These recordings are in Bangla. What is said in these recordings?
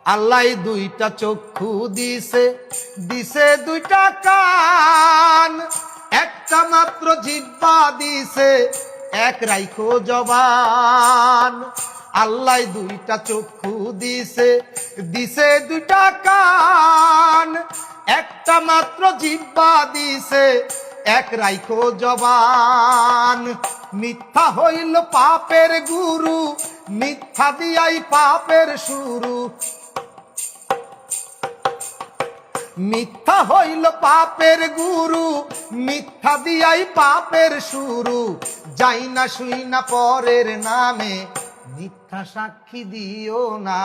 আল্লাহ দুইটা চক্ষু দিছে, দিছে দুইটা কান, একটা মাত্র জিহ্বা দিছে, এক রাইখো জবান। আল্লাহ দুইটা চক্ষু দিছে, দিছে দুইটা কান, একটা মাত্র জিহ্বা দিছে, এক রাইখো জবান। মিথ্যা হইল পাপের গুরু, মিথ্যা দিয়াই পাপের শুরু। মিথ্যা হইল পাপের গুরু, মিথ্যা দিয়াই পাপের শুরু। যাই না শুই না পরের নামে, মিথ্যা সাক্ষী দিও না।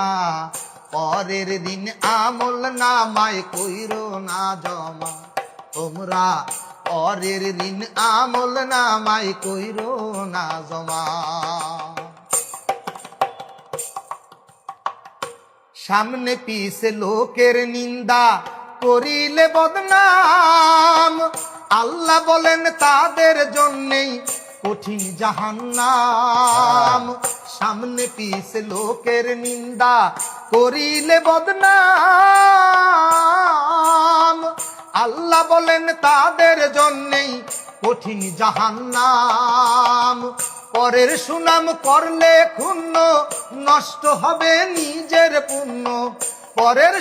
পরের দিন আমল নামায় কইরো না জমা, তোমরা পরের দিন আমল নামায় কইরো না জমা। সামনে পিছে লোকের নিন্দা করিলে বদনাম, আল্লাহ বলেন তাদের জন্যেই কঠিন জাহান্নাম। সামনে পিছে লোকের নিন্দা করিলে বদনাম, আল্লাহ বলেন তাদের জন্যেই কঠিন জাহান্নাম। পরের সুনাম করলে ক্ষুণ্ণ, নষ্ট হবে নিজের পুণ্য। পরের